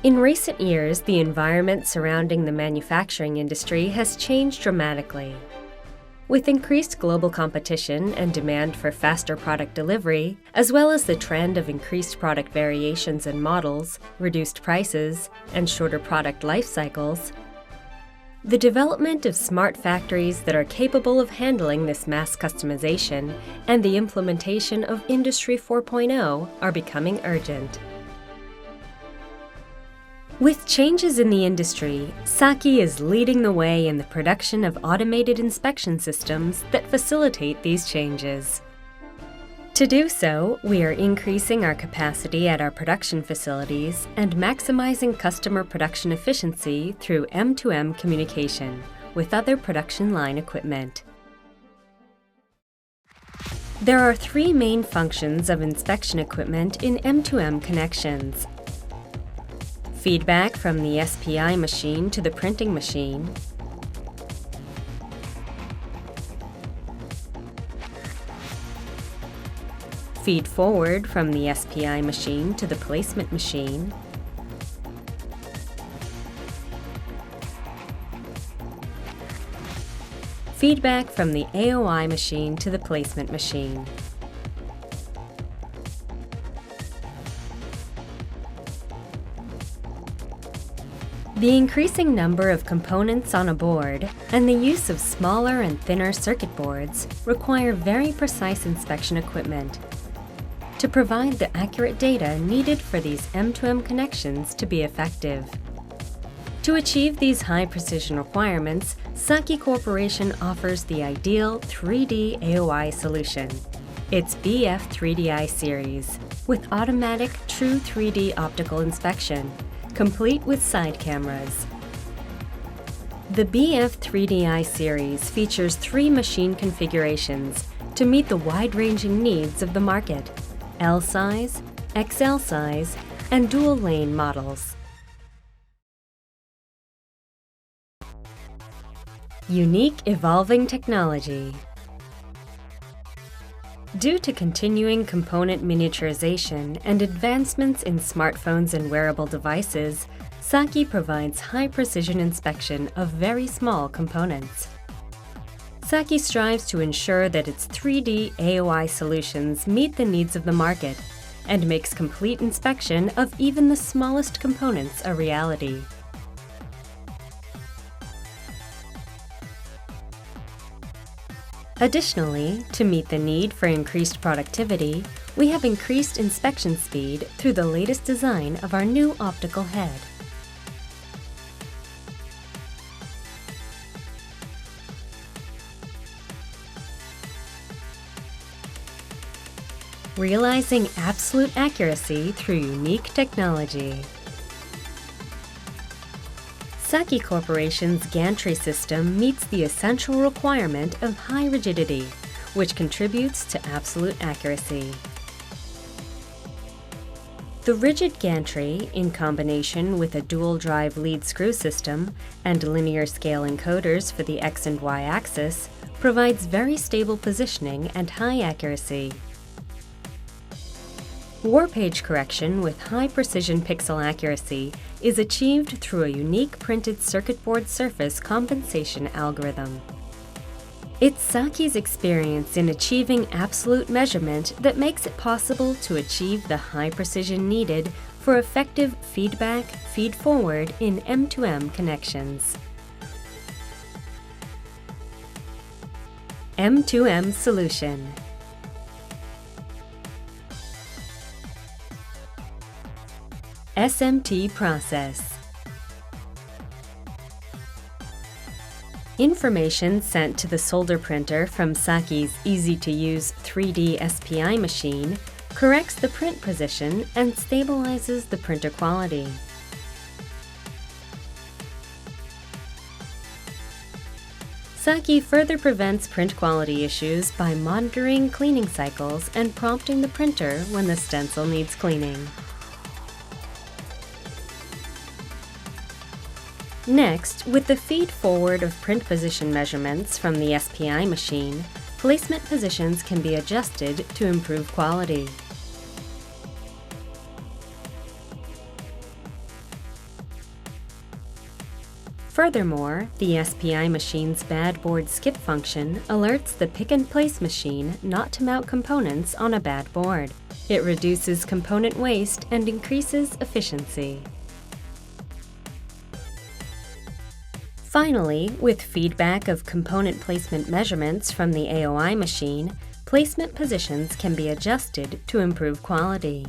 In recent years, the environment surrounding the manufacturing industry has changed dramatically. With increased global competition and demand for faster product delivery, as well as the trend of increased product variations and models, reduced prices, and shorter product life cycles, the development of smart factories that are capable of handling this mass customization and the implementation of Industry 4.0 are becoming urgent. With changes in the industry, Saki is leading the way in the production of automated inspection systems that facilitate these changes. To do so, we are increasing our capacity at our production facilities and maximizing customer production efficiency through M2M communication with other production line equipment. There are three main functions of inspection equipment in M2M connections: feedback from the SPI machine to the printing machine, feed forward from the SPI machine to the placement machine, feedback from the AOI machine to the placement machine. The increasing number of components on a board and the use of smaller and thinner circuit boards require very precise inspection equipment to provide the accurate data needed for these M2M connections to be effective. To achieve these high-precision requirements, Saki Corporation offers the ideal 3D AOI solution, its BF3DI series, with automatic true 3D optical inspection, complete with side cameras. The BF3DI series features 3 machine configurations to meet the wide-ranging needs of the market: L size, XL size, and dual-lane models. Unique evolving technology. Due to continuing component miniaturization and advancements in smartphones and wearable devices, Saki provides high-precision inspection of very small components. Saki strives to ensure that its 3D AOI solutions meet the needs of the market and makes complete inspection of even the smallest components a reality. Additionally, to meet the need for increased productivity, we have increased inspection speed through the latest design of our new optical head. Realizing absolute accuracy through unique technology. Saki Corporation's gantry system meets the essential requirement of high rigidity, which contributes to absolute accuracy. The rigid gantry, in combination with a dual-drive lead screw system and linear scale encoders for the X and Y axis, provides very stable positioning and high accuracy. Warpage correction with high-precision pixel accuracy is achieved through a unique printed circuit board surface compensation algorithm. It's Saki's experience in achieving absolute measurement that makes it possible to achieve the high precision needed for effective feedback, feed-forward in M2M connections. M2M solution. SMT process. Information sent to the solder printer from Saki's easy-to-use 3D SPI machine corrects the print position and stabilizes the printer quality. Saki further prevents print quality issues by monitoring cleaning cycles and prompting the printer when the stencil needs cleaning. Next, with the feed-forward of print position measurements from the SPI machine, placement positions can be adjusted to improve quality. Furthermore, the SPI machine's bad board skip function alerts the pick-and-place machine not to mount components on a bad board. It reduces component waste and increases efficiency. Finally, with feedback of component placement measurements from the AOI machine, placement positions can be adjusted to improve quality.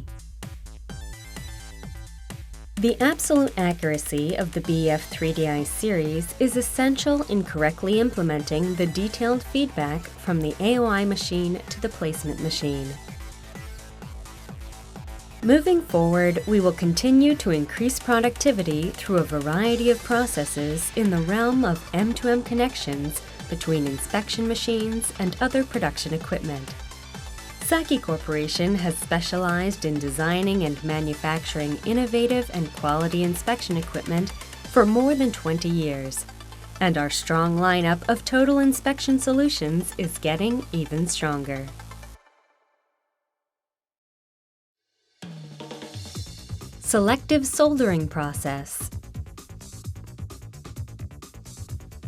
The absolute accuracy of the BF3DI series is essential in correctly implementing the detailed feedback from the AOI machine to the placement machine. Moving forward, we will continue to increase productivity through a variety of processes in the realm of M2M connections between inspection machines and other production equipment. SAKI Corporation has specialized in designing and manufacturing innovative and quality inspection equipment for more than 20 years, and our strong lineup of total inspection solutions is getting even stronger. Selective soldering process.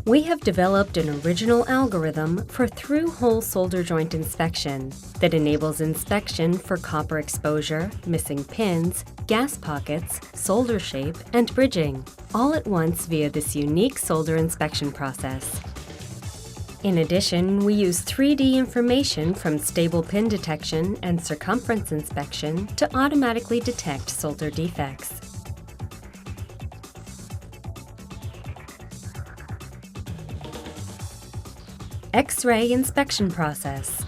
We have developed an original algorithm for through-hole solder joint inspection that enables inspection for copper exposure, missing pins, gas pockets, solder shape, and bridging, all at once via this unique solder inspection process. In addition, we use 3D information from stable pin detection and circumference inspection to automatically detect solder defects. X-ray inspection process.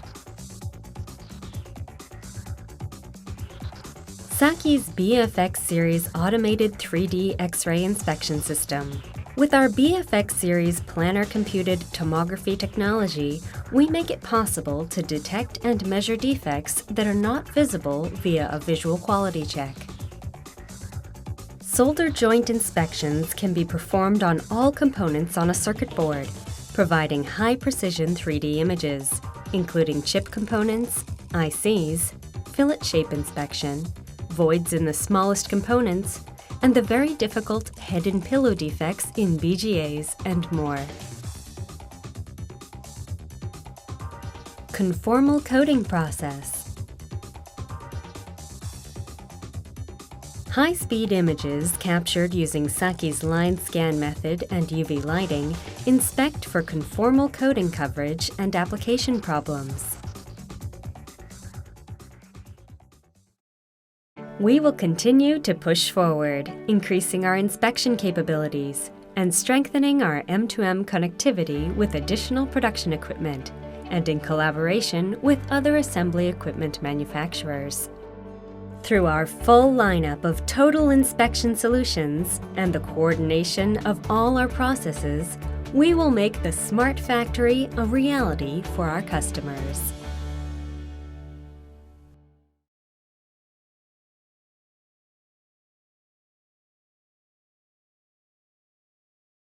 SAKI's BFX series automated 3D X-ray inspection system. With our BFX series planar-computed tomography technology, we make it possible to detect and measure defects that are not visible via a visual quality check. Solder joint inspections can be performed on all components on a circuit board, providing high-precision 3D images, including chip components, ICs, fillet shape inspection, voids in the smallest components, and the very difficult head and pillow defects in BGAs and more. Conformal coating process. High-speed images captured using SAKI's line scan method and UV lighting inspect for conformal coating coverage and application problems. We will continue to push forward, increasing our inspection capabilities and strengthening our M2M connectivity with additional production equipment and in collaboration with other assembly equipment manufacturers. Through our full lineup of total inspection solutions and the coordination of all our processes, we will make the smart factory a reality for our customers.